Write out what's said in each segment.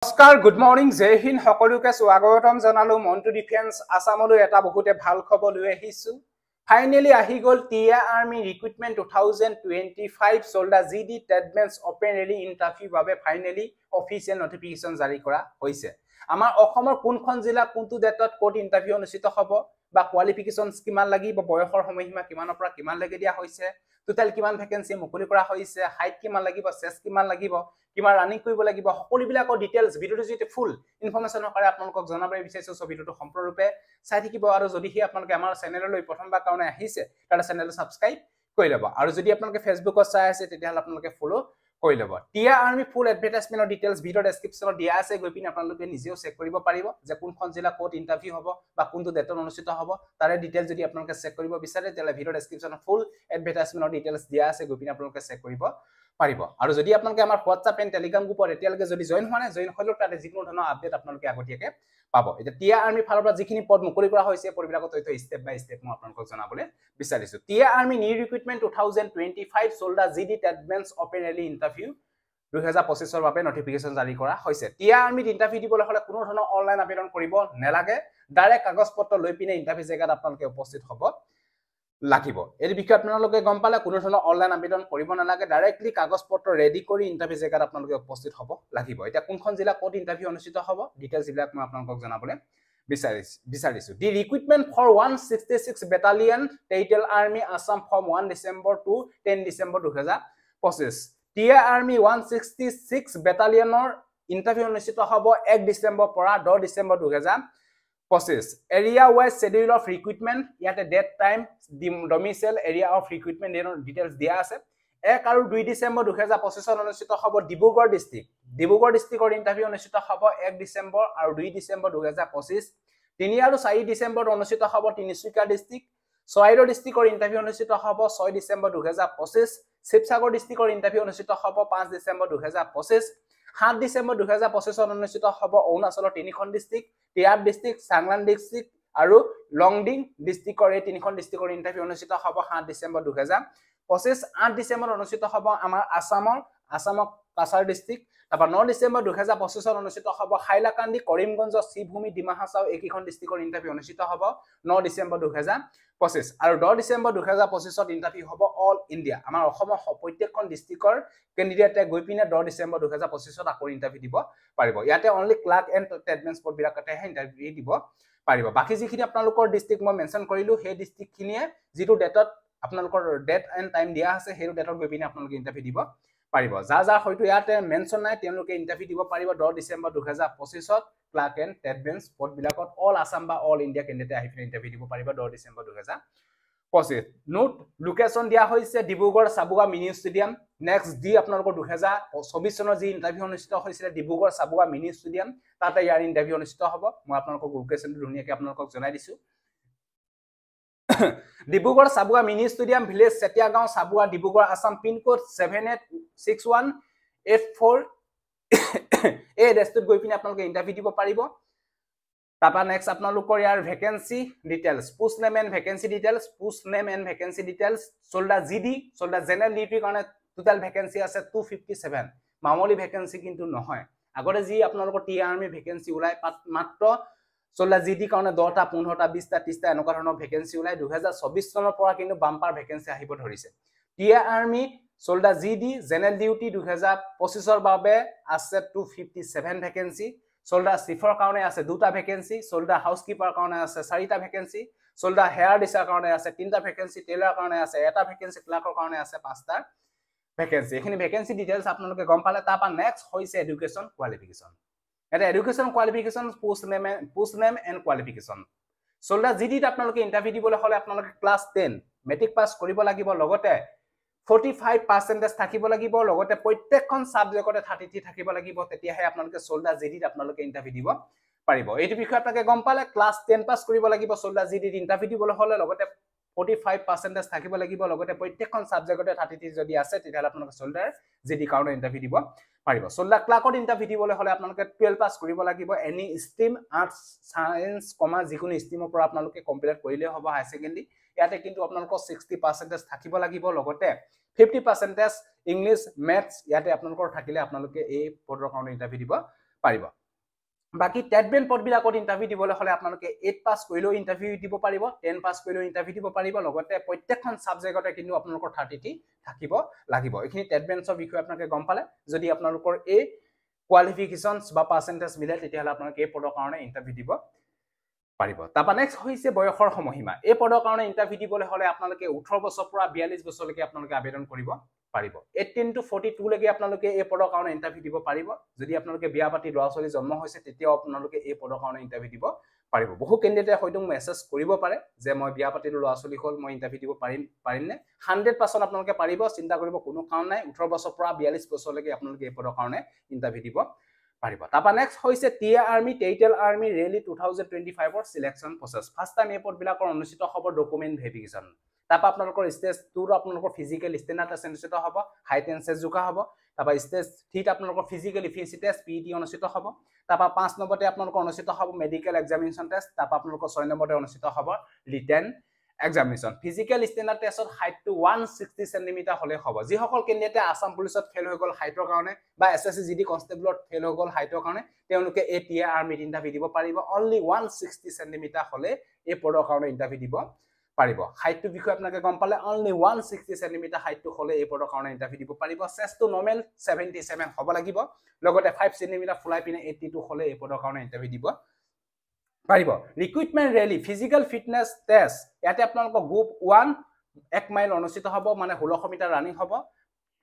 নমস্কাৰ good morning জয় হিন্দ সকলোকে স্বাগতম জনালো মন্টু ডিফেন্স আসামলৈ এটা বহুতে ভাল খবৰ লৈ আহিছো ফাইনালি আহি গল TA army recruitment 2025 soldier GD টেডমেন্স ওপেন ৰেলি ইন্টাৰভিউ বাবে ফাইনালি অফিচিয়েল নটিফিকেশন জাৰি কৰা হৈছে আমাৰ অসমৰ কোনখন জিলা কোনটো ডেটত কোড ইন্টাৰভিউ অনুষ্ঠিত হ'ব বা কোৱালিফিকেশনস কিমান লাগিব বয়সৰ সময়সীমা কিমানৰ পৰা কিমান লাগি দিয়া হৈছে টোটাল কিমান ভ্যাকেন্সি মুকলি কৰা হৈছে হাইট কিমান লাগিব চেছ কিমান লাগিব কিমান ৰানিং কৰিব লাগিব সকলোবিলাকৰ ডিটেইলছ ভিডিওটো যেতে ফুল ইনফৰমেশন হকাৰে আপোনালোকক জনাবলৈ বিচাৰিছো সো ভিডিওটো সম্পূৰ্ণৰূপে চাই থাকিব আৰু যদি হি আপোনালোকে আমাৰ চেনেললৈ প্ৰথমবাৰ কাৰণে আহিছে তাৰ চেনেলটো সাবস্ক্ৰাইব কৰি লব আৰু যদি আপোনালোকে ফেসবুকত চাই আছে তেতিয়া আপোনালোকে ফলো কৰি লব টিয়া আৰ্মি ফুল এডভাৰটাইজমেন্টৰ ডিটেইলছ ভিডিও ডেসক্ৰিপচনত দিয়া আছে গৈ পিনে আপোনালোকে নিজেও চেক কৰিব পাৰিব যে কোনখন জিলা কোড ইন্টাৰভিউ হ'ব বা কোনটো ডেটত অনুষ্ঠিত হ'ব তাৰে ডিটেইলছ যদি আপোনালোকে চেক কৰিব বিচাৰে তেলে ভিডিও ডেসক্ৰিপচনত ফুল এডভাৰটাইজমেন্টৰ ডিটেইলছ দিয়া আছে গৈ পিনে আপোনালোকে চেক কৰিব পাৰিব আৰু যদি আপোনালোকে আমাৰ WhatsApp এণ্ড Telegram গ্ৰুপত এতিয়ালৈকে যদি জয়েন হোৱা নাই জয়েন হলেও তাতে যিকোনো ধৰণৰ আপডেট আপোনালোকে আগতীয়াকে পাব এটা টিয়া আৰ্মি ফালৰ পৰা যিখিনি পদ মুকলি কৰা হৈছে পদবিলাকৰ তথ্য স্টেপ বাই স্টেপ মই আপোনালোকক জনাবলৈ বিচাৰিছো TA army new recruitment 2025 soldier GD টেডমেন্স ওপেন ৰেলি ইন্টাৰভিউ 2025 ৰ বাবে নটিফিকেশন জাৰি কৰা হৈছে টিয়া আৰ্মিত ইন্টাৰভিউ দিবলৈ হলে কোনো ধৰণৰ অনলাইন আবেদন কৰিব নেলাগে ডাইৰেক্ট কাগজ পত্ৰ লৈ পিনে ইন্টাৰভিউ জেগাত আপোনালোকে উপস্থিত হ'ব লাগিব এই বিষয়ে আপোনালোকে গম পালে কোনো ধৰণৰ অনলাইন আবেদন কৰিব নালাগে ডাইৰেক্টলি কাগজ পত্ৰ ৰেডি কৰি ইন্টাৰভিউ জেগাত আপোনালোকে উপস্থিত হ'ব লাগিব এটা কোনখন জিলা কোড ইন্টাৰভিউ অনুষ্ঠিত হ'ব ডিটেইলছ বিলাক মই আপোনালোকক জনাবলৈ বিচাৰিছো the recruitment for 166 battalion territorial army Assam from 1 December to 10 December 2025 TA army 166 বেটালিয়নৰ interview অনুষ্ঠিত হ'ব 1 ডিসেম্বৰ পৰা 10 December 2025 area wise schedule of recruitment ইয়াতে date time domicile area of recruitment এৰ ডিটেইলছ দিয়া আছে 1 আৰু 2 ডিসেম্বৰ 2025 অনুষ্ঠিত হ'ব ডিব্ৰুগড় ডিষ্ট্ৰিক্টৰ ইন্টাৰভিউ অনুষ্ঠিত হ'ব 1 ডিসেম্বৰ আৰু 2 ডিসেম্বৰ 2025 3 আৰু 4 ডিসেম্বৰ অনুষ্ঠিত হ'ব তিনিচুকীয়া ডিস্ট্ৰিক্ট চৰাইদেউ ডিস্ট্ৰিক্টৰ ইন্টাৰভিউ অনুষ্ঠিত হ'ব 6 ডিসেম্বৰ 2025 শিৱসাগৰ ডিস্ট্ৰিক্টৰ ইন্টাৰভিউ অনুষ্ঠিত হ'ব 5 ডিসেম্বৰ 2025 7 ডিসেম্বৰ 2025 অনুষ্ঠিত হ'ব অৰুণাচলৰ তিনিখন district tier district Changlang district আৰু লংডিং ডিস্ট্ৰিক্টৰ এই তিনিখন ডিস্ট্ৰিক্টৰ ইন্টাৰভিউ অনুষ্ঠিত হ'ব 7 ডিসেম্বৰ 2025 8 ডিসেম্বৰ অনুষ্ঠিত হ'ব আমাৰ আসামৰ কাছাৰ ডিস্ট্ৰিক্ট তাৰপা 9 ডিসেম্বৰ 2025 অনুষ্ঠিত হ'ব হাইলাকান্দি কৰিমগঞ্জ শ্ৰীভূমি ডিমা হাছাও এইকেইখন ডিস্ট্ৰিক্টৰ ইন্টাৰভিউ অনুষ্ঠিত হ'ব 9 ডিসেম্বৰ 2025 আৰু 10 ডিসেম্বৰ 2025 ইন্টাৰভিউ হ'ব অল ইন্ডিয়া আমাৰ অসমৰ প্ৰত্যেকখন ডিস্ট্ৰিক্টৰ কেণ্ডিডেটে গৈ পিনে 10 ডিসেম্বৰ 2025 আকৌ ইন্টাৰভিউ দিব পাৰিব ইয়াতে অনলি ক্লাৰ্ক এণ্ড টেডমেন্স পদ বিলাকতে ইন্টাৰভিউ দিব পাৰিব বাকি যিখিনি আপোনালোকৰ ডিস্ট্ৰিক্ট মই মেনশন কৰিলো সেই ডিস্ট্ৰিক্ট খিনিয়ে যেটো ডেটত আপোনালোকৰ ডেট এণ্ড টাইম দিয়া আছে সেই ডেটত গৈ পিনে আপোনালোকে ইন্টাৰভিউ দিব পাৰিব যা হয়তো ইয়াতে মেনশন নাই তেওঁলোকে ইন্টাৰভিউ দিব পাৰিব 10 ডিসেম্বৰ 2025 ক্লাৰ্ক এণ্ড টেডমেন্স পদ বিলাকত অল আসাম বা অল ইন্ডিয়া কেণ্ডিডেট আহি পিনে ইন্টাৰভিউ দিব পাৰিব 10 ডিসেম্বৰ 2025 নোট লোকেশন দিয়া হৈছে Dibrugarh Sabuga mini stadium next দি আপোনালোকৰ 2024 চনৰ যি ইন্টাৰভিউ অনুষ্ঠিত হৈছিল ডিব্ৰুগড় সাবুগা মিনি ষ্টেডিয়াম তাতে ইয়াৰ ইন্টাৰভিউ অনুষ্ঠিত হ'ব মই আপোনালোকক লোকেশনটো ধুনিয়াকৈ আপোনালোকক জনাই দিছো Dibrugarh Sabuga mini stadium village Setiagaon Sabuga Dibrugarh Assam pin code 786184 এই এড্ৰেছটোত গৈ পিনে আপোনালোকে ইন্টাৰভিউ দিব পাৰিব তাপা নেক্সট আপোনালোকৰ ইয়াৰ vacancy details post name and vacancy details soldier GD soldier general ডিউটিৰ কাৰণে টোটাল ভ্যাকেন্সি আছে 257 মামুলি ভ্যাকেন্সি কিন্তু নহয় আগতে যি আপোনালোকৰ টি আৰ্মি ভ্যাকেন্সি উলাই মাত্ৰ সোল্ডাৰ জিডি কাৰণে 10টা 15টা 20টা 30টা এনেকুৱা ধৰণৰ ভ্যাকেন্সি উলাই 2024 চনৰ পৰা কিন্তু বাম্পাৰ ভ্যাকেন্সি আহিব ধৰিছে T army soldier GD general duty 2025 ৰ বাবে আছে 257 ভ্যাকেন্সি সোল্ডাৰ চিফৰ কাৰণে আছে 2টা ভ্যাকেন্সি সোল্ডাৰ হাউসকিপাৰ কাৰণে আছে 4টা ভ্যাকেন্সি সোল্ডাৰ হেয়াৰ ডিচাৰ কাৰণে আছে 3টা ভ্যাকেন্সি টেইলাৰ কাৰণে আছে 1টা ভ্যাকেন্সি ক্লাৰ্কৰ কাৰণে আছে 5টা ভ্যাকেন্সি এখিনি ভ্যাকেন্সি ডিটেইলছ আপোনালোকে গম পালে তাপা নেক্সট হৈছে এডুকেশন কোৱালিফিকেশন এটা education qualification post name and qualification soldier জিডিত আপোনালোকে ইন্টাৰভিউ দিবলৈ হলে আপোনালোকে ক্লাছ 10 মেট্ৰিক পাস কৰিব লাগিব লগতে 45% থাকিব লাগিব লগতে প্ৰত্যেকখন সাবজেক্টতে 33 থাকিব লাগিব তেতিয়াহে আপোনালোকে সোল্ডাৰ জিডিত আপোনালোকে ইন্টাৰভিউ দিব পাৰিব এইটো বিষয় আপোনালোকে গম পালে ক্লাছ 10 পাস কৰিব লাগিব সোল্ডাৰ জিডিত ইন্টাৰভিউ দিবলৈ হলে লগতে 45% থাকিব লাগিব লগতে প্ৰত্যেকখন সাবজেক্টতে 33 যদি আছে তেতিয়াহলে আপোনালোকে সোল্ডাৰ জিডি কাৰণে ইন্টাৰভিউ দিব পাৰিব সোল্ডাৰ ক্লাৰ্কত ইন্টাৰভিউ দিবলৈ হলে আপোনালোকে 12 পাস কৰিব লাগিব any stream arts science commerce যিকোনো ষ্ট্ৰীমৰ পৰা আপোনালোকে কমপ্লিট কৰিলে হ'ব হাই সেকেন্ডাৰী ইয়াতে কিন্তু আপোনালোকৰ 60% থাকিব লাগিব লগতে 50% ইংলিশ ম্যাথছ ইয়াতে আপোনালোকৰ থাকিলে আপোনালোকে এই পদৰ কাৰণে ইন্টাৰভিউ দিব পাৰিব বাকি টেট বেন পদবিলাকত ইন্টাৰভিউ দিবলৈ হলে আপোনালোকে 8 পাস কৰিলেও ইন্টাৰভিউ দিব পাৰিব 10 পাস কৰিলেও ইন্টাৰভিউ দিব পাৰিব লগতে প্ৰত্যেকখন সাবজেক্টতে কিন্তু আপোনালোকৰ 33 থাকিব লাগিব এইখিনি টেট বেনছৰ বিষয়ে আপোনালোকে গম পালে যদি আপোনালোকৰ এই কোৱালিফিকেশনস বা পাৰ্সেন্টেজ মিলে তেতিয়াহলে আপোনালোকে এই পদৰ কাৰণে ইন্টাৰভিউ দিব পাৰিব তাপা নেক্সট হৈছে বয়সৰ সময়সীমা এই পদৰ কাৰণে ইন্টাৰভিউ দিবলৈ হলে আপোনালোকে 18 বছৰৰ পৰা 42 বছৰলৈকে আপোনালোকে আবেদন কৰিব পাৰিব 18 to 42 লৈকে আপোনালোকে এই পদৰ কাৰণে ইন্টাৰভিউ দিব পাৰিব যদি আপোনালোকে বিয়া পাতি ল'ৰা-ছোৱালী জন্ম হৈছে তেতিয়াও আপোনালোকে এই পদৰ কাৰণে ইন্টাৰভিউ দিব পাৰিব বহু কেণ্ডিডেটে হয়তো মেছেজ কৰিব পাৰে যে মই বিয়া পাতিলো ল'ৰা-ছোৱালী হ'ল মই ইন্টাৰভিউ দিব পাৰিম নে 100% আপোনালোকে পাৰিব চিন্তা কৰিব কোনো কাৰণ নাই 18 বছৰৰ পৰা 42 বছৰলৈকে আপোনালোকে এই পদৰ কাৰণে ইন্টাৰভিউ দিব পাৰিব তাপা নেক্সট হৈছে টিয়া আৰ্মি টেৰিটৰিয়েল আৰ্মি ৰেলি 2025 ৰ সিলেকশন প্ৰসেস ফাৰ্স্ট টাইম এই পদবিলাকৰ অনুষ্ঠিত হ'ব ডকুমেন্ট ভেৰিফিকেশন তাপা আপোনালোকৰ স্টেজ 2 ৰ আপোনালোকৰ ফিজিক্যাল ষ্টেণ্ডাৰ্ড টেষ্ট অনুষ্ঠিত হ'ব হাইট এণ্ড চেষ্ট জোকা হ'ব তাপা স্টেজ 3 ত আপোনালোকৰ ফিজিক্যাল ইফিচিয়েন্সি টেষ্ট পিইটি অনুষ্ঠিত হ'ব তাপা 5 নম্বৰতে আপোনালোকৰ অনুষ্ঠিত হ'ব মেডিকেল এক্সামিনেশন টেষ্ট তাপা আপোনালোকৰ 6 নম্বৰতে অনুষ্ঠিত হ'ব ৰিটেন এক্সামিনেশন ফিজিক্যাল ষ্টেণ্ডাৰ্ড টেষ্টত হাইটটো 160 সেন্টিমিটাৰ হলে হ'ব যি সকল কেণ্ডিডেটে আসাম পুলিচত ফেল হৈ গল হাইটৰ কাৰণে বা এসএসসি জিডি কনষ্টেবলত ফেল হৈ গল হাইটৰ কাৰণে তেওঁলোকে এই টিয়া আৰ্মি ইন্টাৰভিউ দিব পাৰিব অনলি 160 সেন্টিমিটাৰ হলে এই পদৰ কাৰণে ইন্টাৰভিউ দিব পাৰিব হাইটটো বিষয়ে আপোনালোকে গম পালে অনলি 160 সেন্টিমিটাৰ হাইটটো হলে এই পদৰ কাৰণে ইন্টাৰভিউ দিব পাৰিব চেষ্টটো নৰ্মেল 77 হ'ব লাগিব লগতে 5 সেন্টিমিটাৰ ফুলাই পিনে 82 হলে এই পদৰ কাৰণে ইন্টাৰভিউ দিব পাৰিব recruitment rally physical fitness test ইয়াতে আপোনালোকৰ গ্ৰুপ 1 1 মাইল অনুষ্ঠিত হ'ব মানে 1600 মিটাৰ ৰানিং হ'ব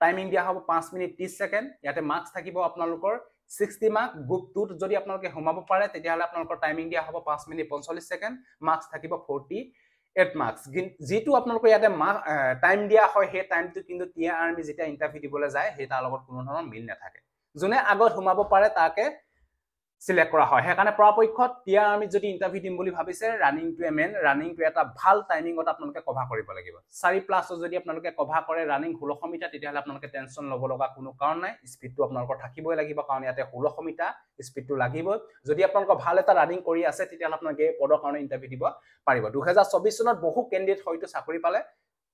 টাইমিং দিয়া হ'ব 5 মিনিট 30 সেকেন্ড ইয়াতে মাৰ্কস থাকিব আপোনালোকৰ 60 মাৰ্ক গ্ৰুপ 2 যদি আপোনালোকে সোমাব পাৰে তেতিয়াহলে আপোনালোকৰ টাইমিং দিয়া হ'ব 5 মিনিট 45 সেকেন্ড মাৰ্কস থাকিব 48 মাৰ্কস যেটো আপোনালোকৰ ইয়াতে টাইম দিয়া হয় সেই টাইমটো কিন্তু টিয়া আৰ্মি যেতিয়া ইন্টাৰভিউ দিবলৈ যায় সেই তাৰ লগত কোনো ধৰণৰ মিল নাথাকে যোনে আগত সোমাব পাৰে তাকে সিলেক্ট কৰা হয় হেকানে পৰাপক্ষত টিয়া আৰ্মি যদি ইন্টাৰভিউ দিম বুলি ভাবিছে ৰানিং টু এমেন ৰানিং টু এটা ভাল টাইমিংত আপোনালোকে কভাৰ কৰিব লাগিব 4+ যদি আপোনালোকে কভাৰ কৰে ৰানিং 1600 মিটাৰ তেতিয়াহলে আপোনালোকে টেনচন ল'ব লগা কোনো কাৰণ নাই স্পিডটো আপোনালোকৰ থাকিবই লাগিব কাৰণ ইয়াতে 1600 মিটাৰ স্পিডটো লাগিব যদি আপোনালোকৰ ভাল এটা ৰানিং কৰি আছে তেতিয়াহলে আপোনালোকে পদৰ কাৰণে ইন্টাৰভিউ দিব পাৰিব 2024 চনত বহু কেণ্ডিডেট হয়তো চাকৰি পালে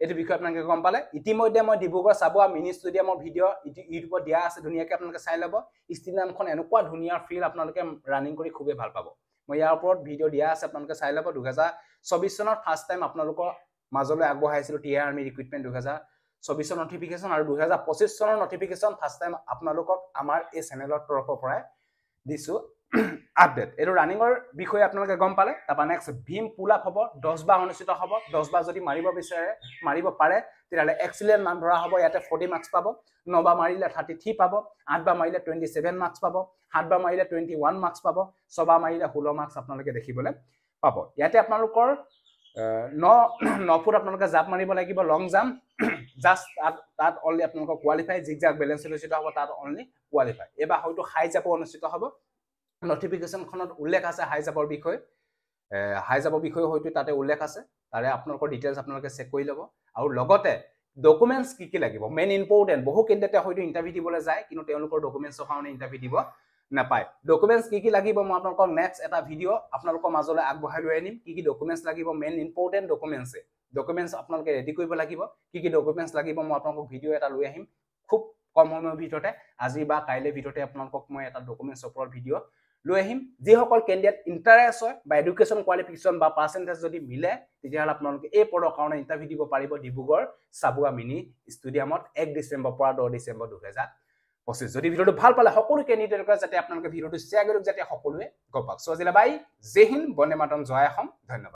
এটো বিষয় আপোনালোকে গম পালে ইতিমধ্যে মই ডিব্ৰুগড় চাবুৱা মিনি ষ্টেডিয়ামৰ ভিডিও ইউটিউবত দিয়া আছে ধুনিয়াকে আপোনালোকে চাই ল'ব ষ্টেডিয়ামখন এনেকুৱা ধুনিয়া ফিল আপোনালোকে ৰানিং কৰি খুবেই ভাল পাব মই ইয়াৰ ওপৰত ভিডিও দিয়া আছে আপোনালোকে চাই ল'ব 2024 চনত ফাৰ্স্ট টাইম আপোনালোকৰ মাজলৈ আগবঢ়াইছিল টিয়া আৰ্মি ৰিক্ৰুটমেন্ট 2024 চনৰ নটিফিকেশন আৰু 2025 চনৰ নটিফিকেশন ফাৰ্স্ট টাইম আপোনালোকক আমাৰ এই চেনেলৰ তৰফৰ পৰা দিছো আপডেট এটো ৰানিংৰ বিষয়ে আপোনালোকে গম পালে তাপা নেক্সট ভীম পুল আপ হ'ব 10 বাৰ অনুষ্ঠিত হ'ব 10 বাৰ যদি মাৰিব বিচাৰে মাৰিব পাৰে তেতিয়ালে এক্সিলেন্ট মান ধৰা হ'ব ইয়াতে 40 মাৰ্কস পাব 9 বাৰ মাৰিলে 33 পাব 8 বাৰ মাৰিলে 27 মাৰ্কস পাব 7 বাৰ মাৰিলে 21 মাৰ্কস পাব 6 বাৰ মাৰিলে 16 মাৰ্কস আপোনালোকে দেখিবলৈ পাব ইয়াতে আপোনালোকৰ 9 ফুট আপোনালোকে জাপ মাৰিব লাগিব লং জাম্প জাস্ট তাত অনলি আপোনালোকৰ কোৱালিফাই জিগজাগ বেলেন্স অনুষ্ঠিত হ'ব তাত অনলি কোৱালিফাই এবা হয়তো হাই জাপ অনুষ্ঠিত হ'ব নটিফিকেশন খনত উল্লেখ আছে হাই জাপৰ বিষয় হয়তো তাতে উল্লেখ আছে তাৰে আপোনালোকৰ ডিটেইলছ আপোনালোকে চেক কৰি ল'ব আৰু লগতে ডকুমেন্টস কি লাগিব মেইন ইম্পৰ্টেন্ট বহু কেণ্ডিডেটে হয়তো ইন্টাৰভিউ দিবলৈ যায় কিন্তু তেওঁলোকৰ ডকুমেন্টছৰ কাৰণে ইন্টাৰভিউ দিব নাপায় ডকুমেন্টস কি লাগিব মই আপোনালোকক নেক্সট এটা ভিডিও আপোনালোকৰ মাজলৈ আগবঢ়াই লৈ আনিম কি ডকুমেন্টস লাগিব মেইন ইম্পৰ্টেন্ট ডকুমেন্টস আপোনালোকে ৰেডি কৰিব লাগিব কি ডকুমেন্টস লাগিব মই আপোনালোকক ভিডিও এটা লৈ আহিম খুব কম সময়ৰ ভিতৰতে আজি বা কাইলে ভিতৰতে আপোনালোকক মই এটা ডকুমেন্টছৰ ওপৰত ভিডিও লৈ আহিম যি সকল কেণ্ডিডেট ইন্টাৰেষ্ট হয় বা এডুকেশন কোৱালিফিকেশন বা পাৰ্সেন্টেজ যদি মিলে তেতিয়াহলে আপোনালোকে এই পদৰ কাৰণে ইন্টাৰভিউ দিব পাৰিব ডিব্ৰুগড় চাবুৱা মিনি ষ্টেডিয়ামত 1 ডিসেম্বৰ পৰা 10 ডিসেম্বৰ 2025 যদি ভিডিওটো ভাল পালে সকলো কেণ্ডিডেটক যাতে আপোনালোকে ভিডিওটো শেয়াৰ কৰক যাতে সকলোৱে গম পাওক সো আজিলা বাই জয় হিন্দ বন্দে মাতৰম জয় অসম ধন্যবাদ